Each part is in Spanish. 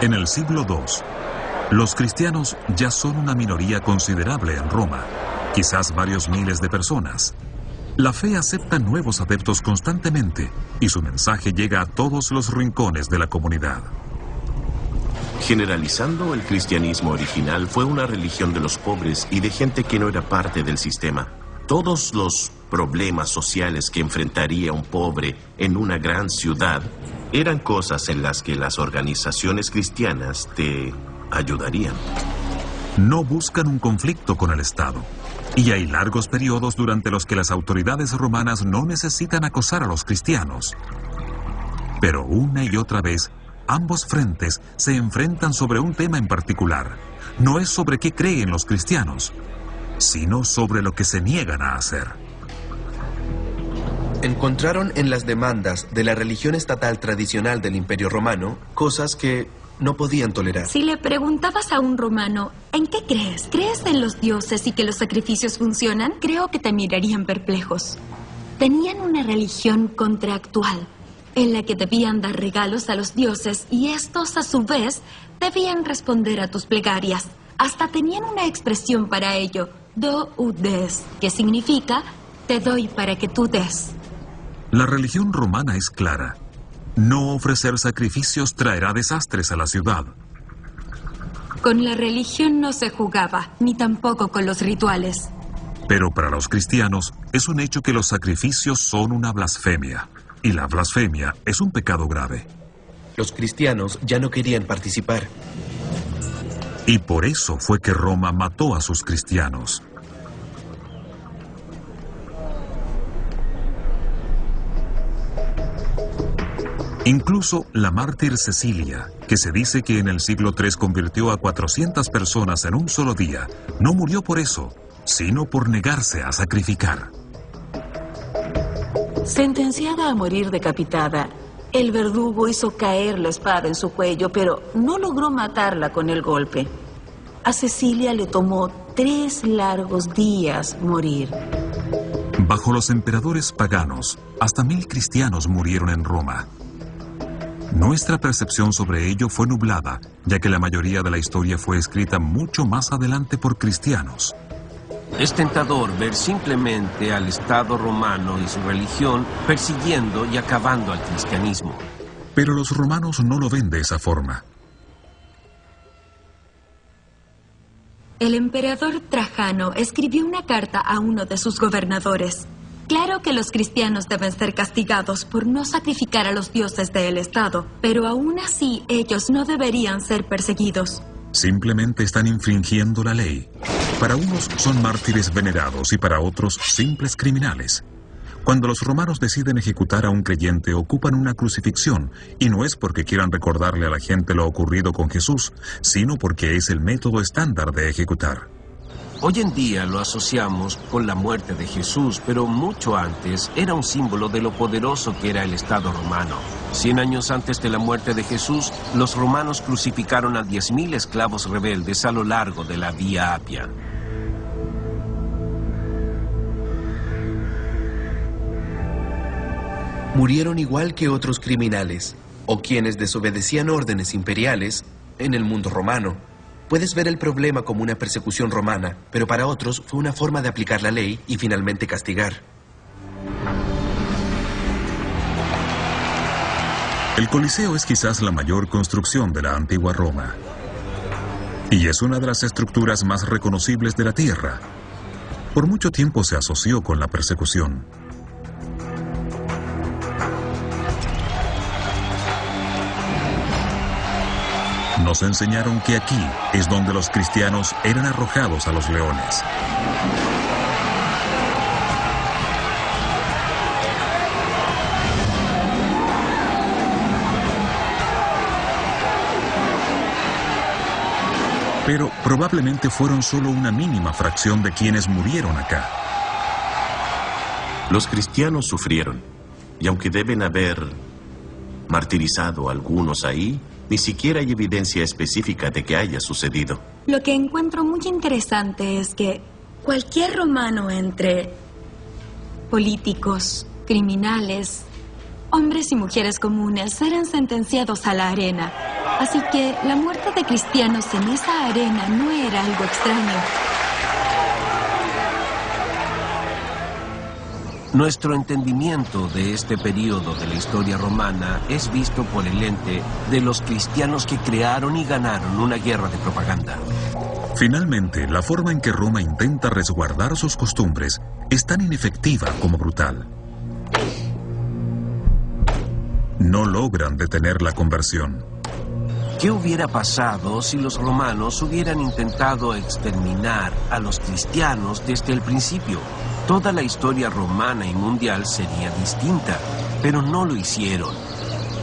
En el siglo II, los cristianos ya son una minoría considerable en Roma, quizás varios miles de personas. La fe acepta nuevos adeptos constantemente y su mensaje llega a todos los rincones de la comunidad. Generalizando, el cristianismo original fue una religión de los pobres y de gente que no era parte del sistema. Todos los problemas sociales que enfrentaría un pobre en una gran ciudad eran cosas en las que las organizaciones cristianas te ayudarían. No buscan un conflicto con el Estado. Y hay largos periodos durante los que las autoridades romanas no necesitan acosar a los cristianos. Pero una y otra vez, ambos frentes se enfrentan sobre un tema en particular. No es sobre qué creen los cristianos, sino sobre lo que se niegan a hacer. Encontraron en las demandas de la religión estatal tradicional del Imperio Romano cosas que no podían tolerar. Si le preguntabas a un romano, ¿en qué crees? ¿Crees en los dioses y que los sacrificios funcionan? Creo que te mirarían perplejos. Tenían una religión contractual, en la que debían dar regalos a los dioses y estos, a su vez, debían responder a tus plegarias. Hasta tenían una expresión para ello, do ut des, que significa, te doy para que tú des. La religión romana es clara. No ofrecer sacrificios traerá desastres a la ciudad. Con la religión no se jugaba, ni tampoco con los rituales. Pero para los cristianos es un hecho que los sacrificios son una blasfemia. Y la blasfemia es un pecado grave. Los cristianos ya no querían participar. Y por eso fue que Roma mató a sus cristianos. Incluso la mártir Cecilia, que se dice que en el siglo III convirtió a 400 personas en un solo día, no murió por eso, sino por negarse a sacrificar. Sentenciada a morir decapitada, el verdugo hizo caer la espada en su cuello, pero no logró matarla con el golpe. A Cecilia le tomó 3 largos días morir. Bajo los emperadores paganos, hasta 1000 cristianos murieron en Roma. Nuestra percepción sobre ello fue nublada, ya que la mayoría de la historia fue escrita mucho más adelante por cristianos. Es tentador ver simplemente al Estado romano y su religión persiguiendo y acabando al cristianismo. Pero los romanos no lo ven de esa forma. El emperador Trajano escribió una carta a uno de sus gobernadores. Claro que los cristianos deben ser castigados por no sacrificar a los dioses del Estado, pero aún así ellos no deberían ser perseguidos. Simplemente están infringiendo la ley. Para unos son mártires venerados y para otros simples criminales. Cuando los romanos deciden ejecutar a un creyente, ocupan una crucifixión, y no es porque quieran recordarle a la gente lo ocurrido con Jesús, sino porque es el método estándar de ejecutar. Hoy en día lo asociamos con la muerte de Jesús, pero mucho antes era un símbolo de lo poderoso que era el Estado romano. 100 años antes de la muerte de Jesús, los romanos crucificaron a 10.000 esclavos rebeldes a lo largo de la Vía Apia. Murieron igual que otros criminales, o quienes desobedecían órdenes imperiales en el mundo romano. Puedes ver el problema como una persecución romana, pero para otros fue una forma de aplicar la ley y finalmente castigar. El Coliseo es quizás la mayor construcción de la antigua Roma. Y es una de las estructuras más reconocibles de la tierra. Por mucho tiempo se asoció con la persecución. Nos enseñaron que aquí es donde los cristianos eran arrojados a los leones. Pero probablemente fueron solo una mínima fracción de quienes murieron acá. Los cristianos sufrieron, y aunque deben haber martirizado a algunos ahí, ni siquiera hay evidencia específica de que haya sucedido. Lo que encuentro muy interesante es que cualquier romano, entre políticos, criminales, hombres y mujeres comunes, eran sentenciados a la arena. Así que la muerte de cristianos en esa arena no era algo extraño. Nuestro entendimiento de este periodo de la historia romana es visto por el lente de los cristianos que crearon y ganaron una guerra de propaganda. Finalmente, la forma en que Roma intenta resguardar sus costumbres es tan inefectiva como brutal. No logran detener la conversión. ¿Qué hubiera pasado si los romanos hubieran intentado exterminar a los cristianos desde el principio? Toda la historia romana y mundial sería distinta, pero no lo hicieron.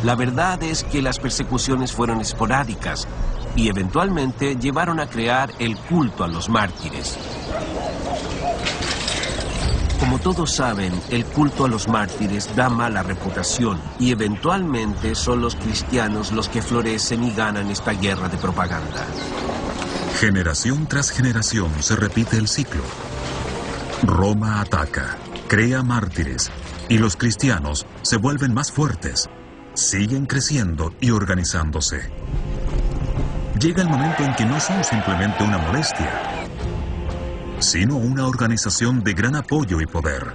La verdad es que las persecuciones fueron esporádicas y eventualmente llevaron a crear el culto a los mártires. Como todos saben, el culto a los mártires da mala reputación y eventualmente son los cristianos los que florecen y ganan esta guerra de propaganda. Generación tras generación se repite el ciclo. Roma ataca, crea mártires, y los cristianos se vuelven más fuertes, siguen creciendo y organizándose. Llega el momento en que no son simplemente una molestia, sino una organización de gran apoyo y poder.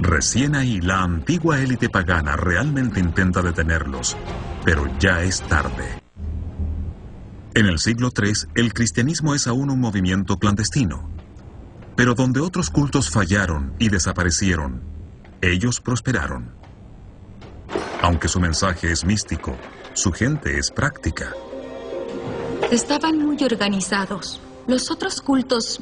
Recién ahí, la antigua élite pagana realmente intenta detenerlos, pero ya es tarde. En el siglo III, el cristianismo es aún un movimiento clandestino. Pero donde otros cultos fallaron y desaparecieron, ellos prosperaron. Aunque su mensaje es místico, su gente es práctica. Estaban muy organizados. Los otros cultos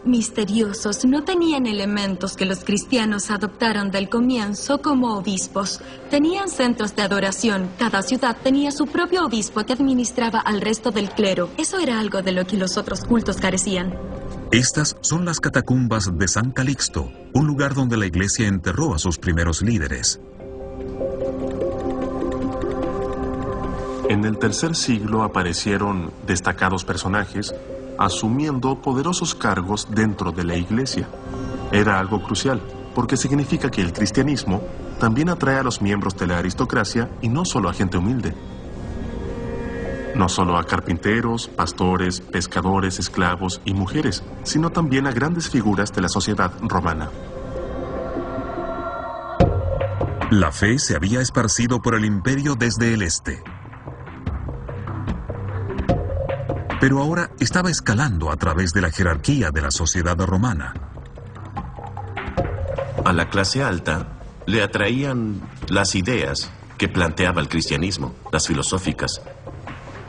misteriosos no tenían elementos que los cristianos adoptaron del comienzo como obispos. Tenían centros de adoración. Cada ciudad tenía su propio obispo que administraba al resto del clero. Eso era algo de lo que los otros cultos carecían. Estas son las catacumbas de San Calixto, un lugar donde la iglesia enterró a sus primeros líderes. En el tercer siglo aparecieron destacados personajes asumiendo poderosos cargos dentro de la iglesia. Era algo crucial, porque significa que el cristianismo también atrae a los miembros de la aristocracia y no solo a gente humilde. No solo a carpinteros, pastores, pescadores, esclavos y mujeres, sino también a grandes figuras de la sociedad romana. La fe se había esparcido por el imperio desde el este. Pero ahora estaba escalando a través de la jerarquía de la sociedad romana. A la clase alta le atraían las ideas que planteaba el cristianismo, las filosóficas.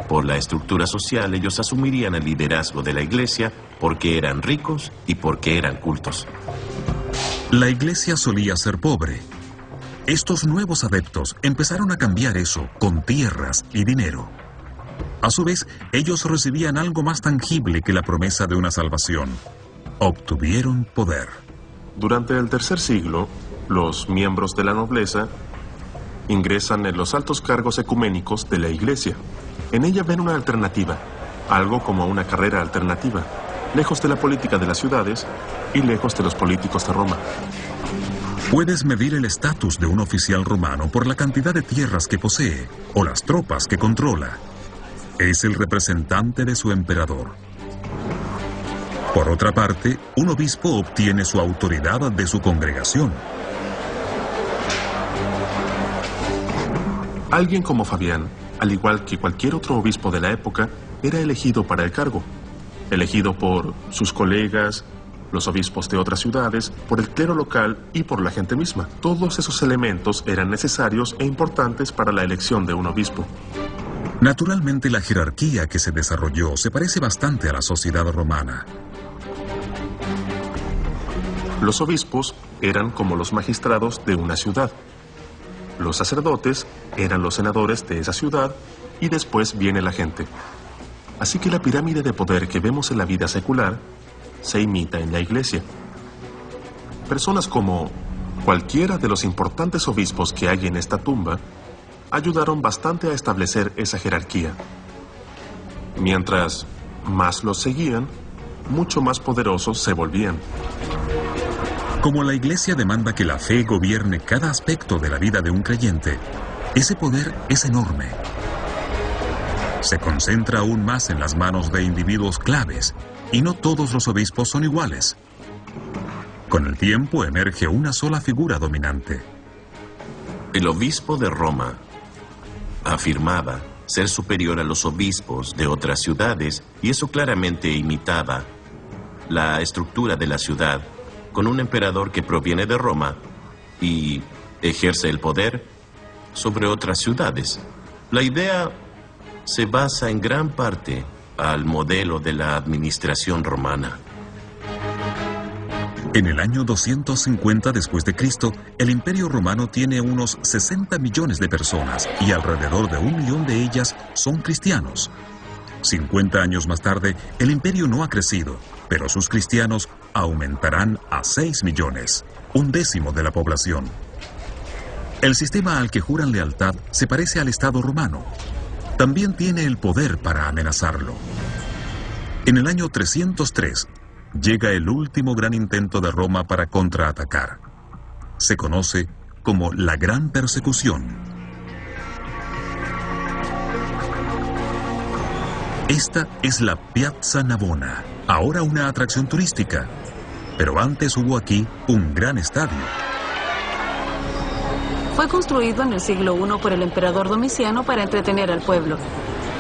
Por la estructura social, ellos asumirían el liderazgo de la iglesia porque eran ricos y porque eran cultos. La iglesia solía ser pobre. Estos nuevos adeptos empezaron a cambiar eso con tierras y dinero. A su vez, ellos recibían algo más tangible que la promesa de una salvación. Obtuvieron poder. Durante el tercer siglo, los miembros de la nobleza ingresan en los altos cargos ecuménicos de la iglesia. En ella ven una alternativa, algo como una carrera alternativa, lejos de la política de las ciudades y lejos de los políticos de Roma. Puedes medir el estatus de un oficial romano por la cantidad de tierras que posee o las tropas que controla. Es el representante de su emperador. Por otra parte, un obispo obtiene su autoridad de su congregación. Alguien como Fabián, al igual que cualquier otro obispo de la época, era elegido para el cargo. Elegido por sus colegas, los obispos de otras ciudades, por el clero local y por la gente misma. Todos esos elementos eran necesarios e importantes para la elección de un obispo. Naturalmente, la jerarquía que se desarrolló se parece bastante a la sociedad romana. Los obispos eran como los magistrados de una ciudad. Los sacerdotes eran los senadores de esa ciudad y después viene la gente. Así que la pirámide de poder que vemos en la vida secular se imita en la iglesia. Personas como cualquiera de los importantes obispos que hay en esta tumba ayudaron bastante a establecer esa jerarquía. Mientras más los seguían, mucho más poderosos se volvían. Como la iglesia demanda que la fe gobierne cada aspecto de la vida de un creyente, ese poder es enorme. Se concentra aún más en las manos de individuos claves, y no todos los obispos son iguales. Con el tiempo emerge una sola figura dominante. El obispo de Roma afirmaba ser superior a los obispos de otras ciudades, y eso claramente imitaba la estructura de la ciudad, con un emperador que proviene de Roma y ejerce el poder sobre otras ciudades. La idea se basa en gran parte al modelo de la administración romana. En el año 250 después de Cristo, el Imperio Romano tiene unos 60 millones de personas y alrededor de 1 millón de ellas son cristianos. 50 años más tarde, el imperio no ha crecido, pero sus cristianos aumentarán a 6 millones, 1/10 de la población. El sistema al que juran lealtad se parece al Estado romano. También tiene el poder para amenazarlo. En el año 303, llega el último gran intento de Roma para contraatacar. Se conoce como la Gran Persecución. Esta es la Piazza Navona, ahora una atracción turística. Pero antes hubo aquí un gran estadio. Fue construido en el siglo I por el emperador Domiciano para entretener al pueblo.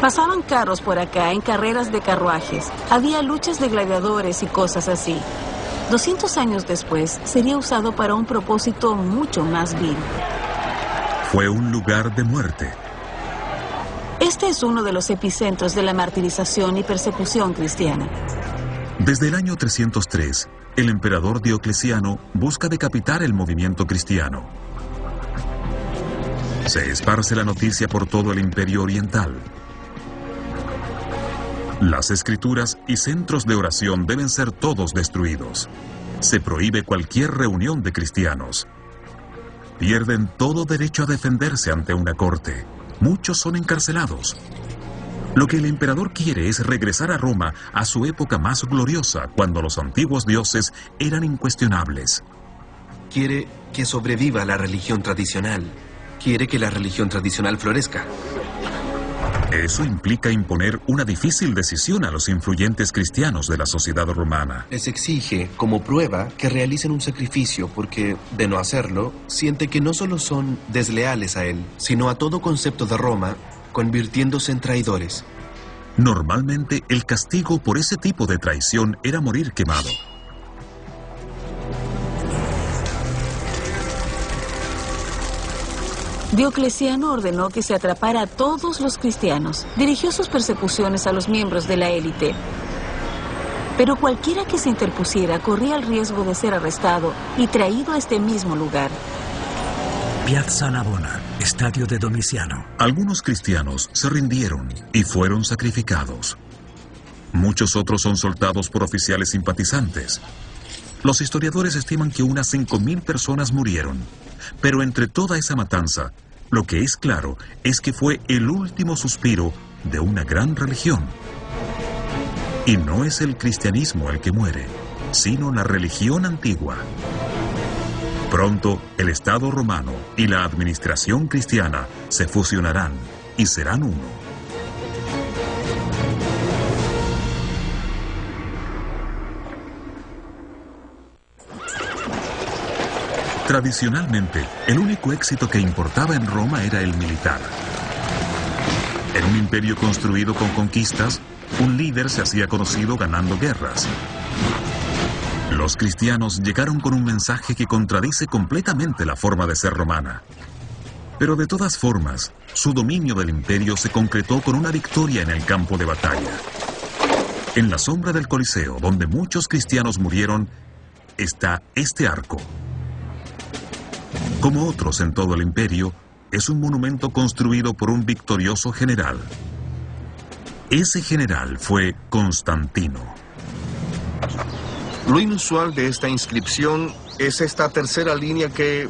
Pasaban carros por acá en carreras de carruajes. Había luchas de gladiadores y cosas así. 200 años después, sería usado para un propósito mucho más vil. Fue un lugar de muerte. Este es uno de los epicentros de la martirización y persecución cristiana. Desde el año 303, el emperador Diocleciano busca decapitar el movimiento cristiano. Se esparce la noticia por todo el Imperio Oriental. Las escrituras y centros de oración deben ser todos destruidos. Se prohíbe cualquier reunión de cristianos. Pierden todo derecho a defenderse ante una corte. Muchos son encarcelados. Lo que el emperador quiere es regresar a Roma a su época más gloriosa, cuando los antiguos dioses eran incuestionables. Quiere que sobreviva la religión tradicional. Quiere que la religión tradicional florezca. Eso implica imponer una difícil decisión a los influyentes cristianos de la sociedad romana. Les exige, como prueba, que realicen un sacrificio porque, de no hacerlo, siente que no solo son desleales a él, sino a todo concepto de Roma, convirtiéndose en traidores. Normalmente, el castigo por ese tipo de traición era morir quemado. Diocleciano ordenó que se atrapara a todos los cristianos. Dirigió sus persecuciones a los miembros de la élite. Pero cualquiera que se interpusiera corría el riesgo de ser arrestado y traído a este mismo lugar. Piazza Navona, estadio de Domiciano. Algunos cristianos se rindieron y fueron sacrificados. Muchos otros son soltados por oficiales simpatizantes. Los historiadores estiman que unas 5.000 personas murieron. Pero entre toda esa matanza, lo que es claro es que fue el último suspiro de una gran religión. Y no es el cristianismo el que muere, sino la religión antigua. Pronto, el Estado romano y la administración cristiana se fusionarán y serán uno. Tradicionalmente, el único éxito que importaba en Roma era el militar. En un imperio construido con conquistas, un líder se hacía conocido ganando guerras. Los cristianos llegaron con un mensaje que contradice completamente la forma de ser romana. Pero de todas formas, su dominio del imperio se concretó con una victoria en el campo de batalla. En la sombra del Coliseo, donde muchos cristianos murieron, está este arco. Como otros en todo el imperio, es un monumento construido por un victorioso general. Ese general fue Constantino. Lo inusual de esta inscripción es esta tercera línea que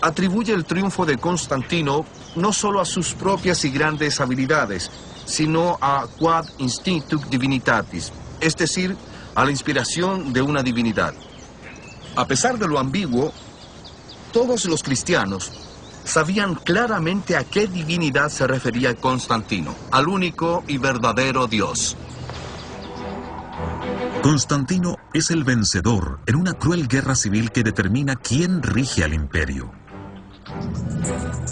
atribuye el triunfo de Constantino no solo a sus propias y grandes habilidades, sino a quad instinctus divinitatis, es decir, a la inspiración de una divinidad. A pesar de lo ambiguo, todos los cristianos sabían claramente a qué divinidad se refería Constantino, al único y verdadero Dios. Constantino es el vencedor en una cruel guerra civil que determina quién rige al imperio.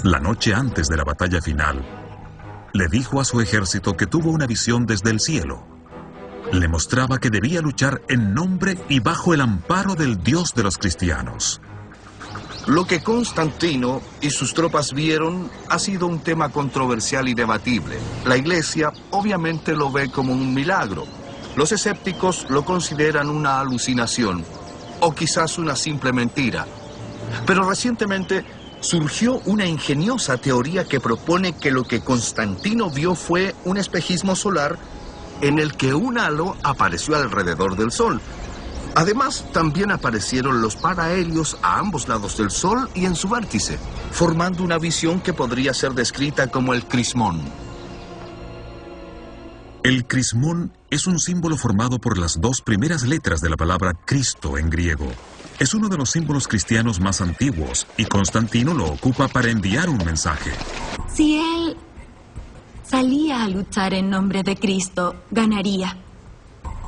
La noche antes de la batalla final, le dijo a su ejército que tuvo una visión desde el cielo. Le mostraba que debía luchar en nombre y bajo el amparo del Dios de los cristianos. Lo que Constantino y sus tropas vieron ha sido un tema controversial y debatible. La Iglesia obviamente lo ve como un milagro. Los escépticos lo consideran una alucinación o quizás una simple mentira. Pero recientemente surgió una ingeniosa teoría que propone que lo que Constantino vio fue un espejismo solar en el que un halo apareció alrededor del Sol. Además, también aparecieron los parahélios a ambos lados del Sol y en su vértice, formando una visión que podría ser descrita como el crismón. El crismón es un símbolo formado por las dos primeras letras de la palabra Cristo en griego. Es uno de los símbolos cristianos más antiguos y Constantino lo ocupa para enviar un mensaje. Si él salía a luchar en nombre de Cristo, ganaría.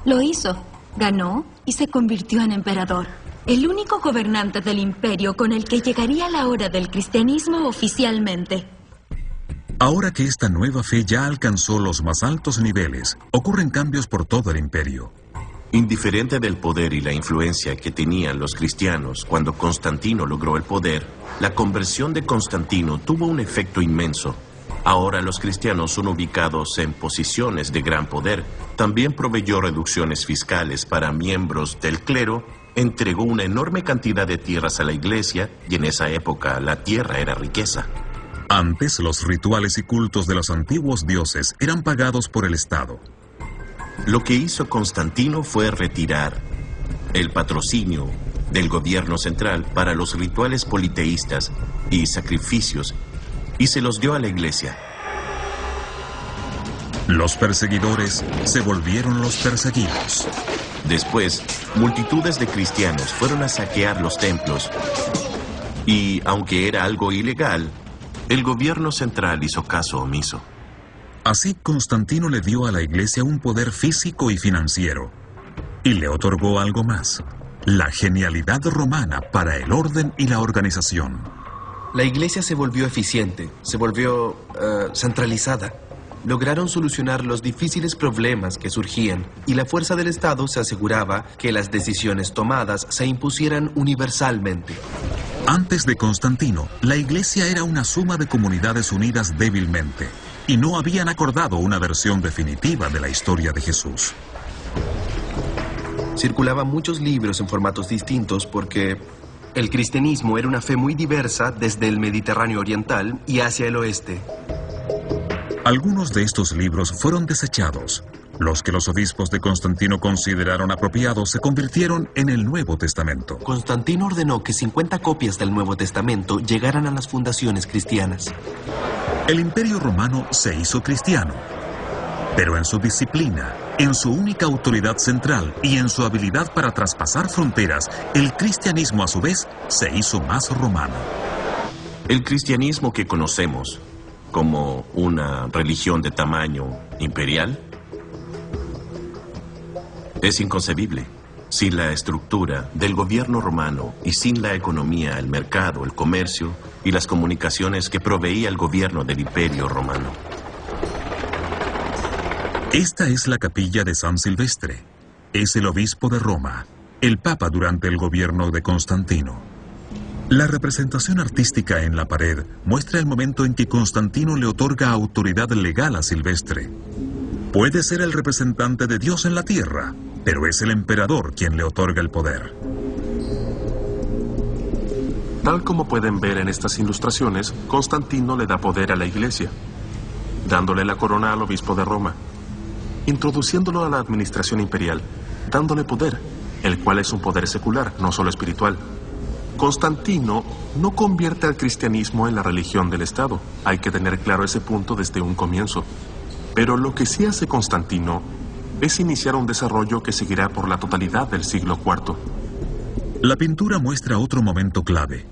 Lo hizo, ganó y se convirtió en emperador. El único gobernante del imperio con el que llegaría la hora del cristianismo oficialmente. Ahora que esta nueva fe ya alcanzó los más altos niveles, ocurren cambios por todo el imperio. Indiferente del poder y la influencia que tenían los cristianos cuando Constantino logró el poder, la conversión de Constantino tuvo un efecto inmenso. Ahora los cristianos son ubicados en posiciones de gran poder. También proveyó reducciones fiscales para miembros del clero, entregó una enorme cantidad de tierras a la iglesia y en esa época la tierra era riqueza. Antes, los rituales y cultos de los antiguos dioses eran pagados por el Estado. Lo que hizo Constantino fue retirar el patrocinio del gobierno central para los rituales politeístas y sacrificios y se los dio a la iglesia. Los perseguidores se volvieron los perseguidos. Después, multitudes de cristianos fueron a saquear los templos y, aunque era algo ilegal, el gobierno central hizo caso omiso. Así, Constantino le dio a la iglesia un poder físico y financiero. Y le otorgó algo más: la genialidad romana para el orden y la organización. La iglesia se volvió eficiente, se volvió centralizada. Lograron solucionar los difíciles problemas que surgían y la fuerza del Estado se aseguraba que las decisiones tomadas se impusieran universalmente. Antes de Constantino, la iglesia era una suma de comunidades unidas débilmente y no habían acordado una versión definitiva de la historia de Jesús. Circulaban muchos libros en formatos distintos porque el cristianismo era una fe muy diversa desde el Mediterráneo oriental y hacia el oeste. Algunos de estos libros fueron desechados. Los que los obispos de Constantino consideraron apropiados se convirtieron en el Nuevo Testamento. Constantino ordenó que 50 copias del Nuevo Testamento llegaran a las fundaciones cristianas. El Imperio Romano se hizo cristiano, pero en su disciplina, en su única autoridad central y en su habilidad para traspasar fronteras, el cristianismo a su vez se hizo más romano. El cristianismo que conocemos como una religión de tamaño imperial es inconcebible sin la estructura del gobierno romano y sin la economía, el mercado, el comercio y las comunicaciones que proveía el gobierno del Imperio Romano. Esta es la capilla de San Silvestre. Es el obispo de Roma, el papa durante el gobierno de Constantino. La representación artística en la pared muestra el momento en que Constantino le otorga autoridad legal a Silvestre. Puede ser el representante de Dios en la tierra, pero es el emperador quien le otorga el poder. Tal como pueden ver en estas ilustraciones, Constantino le da poder a la iglesia, dándole la corona al obispo de Roma, introduciéndolo a la administración imperial, dándole poder, el cual es un poder secular, no solo espiritual. Constantino no convierte al cristianismo en la religión del Estado. Hay que tener claro ese punto desde un comienzo. Pero lo que sí hace Constantino es iniciar un desarrollo que seguirá por la totalidad del siglo IV. La pintura muestra otro momento clave.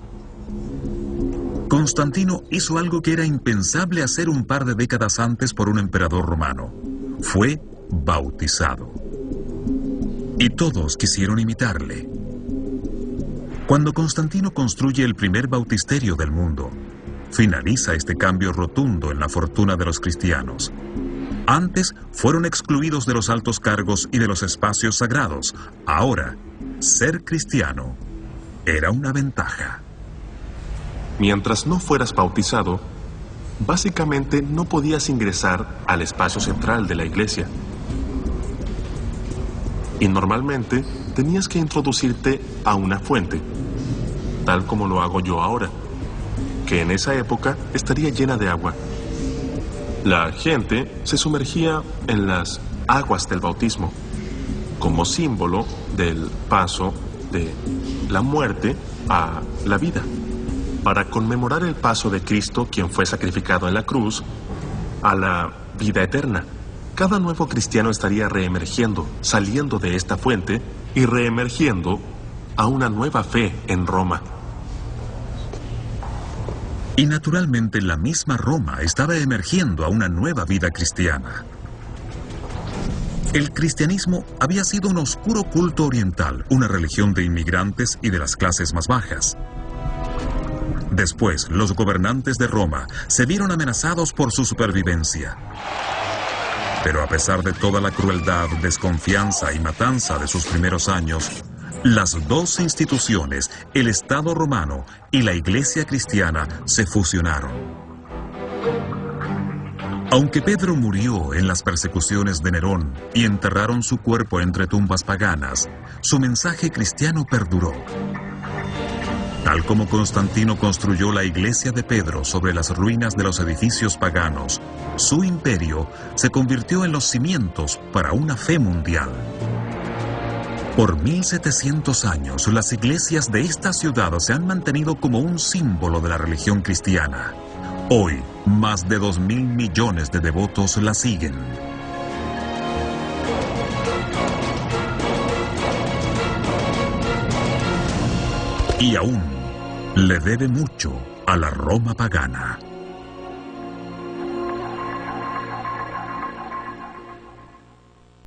Constantino hizo algo que era impensable hacer un par de décadas antes por un emperador romano. Fue bautizado. Y todos quisieron imitarle. Cuando Constantino construye el primer bautisterio del mundo, finaliza este cambio rotundo en la fortuna de los cristianos. Antes fueron excluidos de los altos cargos y de los espacios sagrados. Ahora, ser cristiano era una ventaja. Mientras no fueras bautizado, básicamente no podías ingresar al espacio central de la iglesia. Y normalmente tenías que introducirte a una fuente, tal como lo hago yo ahora, que en esa época estaría llena de agua. La gente se sumergía en las aguas del bautismo, como símbolo del paso de la muerte a la vida, para conmemorar el paso de Cristo, quien fue sacrificado en la cruz, a la vida eterna. Cada nuevo cristiano estaría reemergiendo, saliendo de esta fuente y reemergiendo a una nueva fe en Roma. Y naturalmente la misma Roma estaba emergiendo a una nueva vida cristiana. El cristianismo había sido un oscuro culto oriental, una religión de inmigrantes y de las clases más bajas. Después, los gobernantes de Roma se vieron amenazados por su supervivencia. Pero a pesar de toda la crueldad, desconfianza y matanza de sus primeros años, las dos instituciones, el Estado romano y la Iglesia cristiana, se fusionaron. Aunque Pedro murió en las persecuciones de Nerón y enterraron su cuerpo entre tumbas paganas, su mensaje cristiano perduró. Tal como Constantino construyó la iglesia de Pedro sobre las ruinas de los edificios paganos, su imperio se convirtió en los cimientos para una fe mundial. Por 1700 años, las iglesias de esta ciudad se han mantenido como un símbolo de la religión cristiana. Hoy, más de 2.000 millones de devotos la siguen. Y aún le debe mucho a la Roma pagana.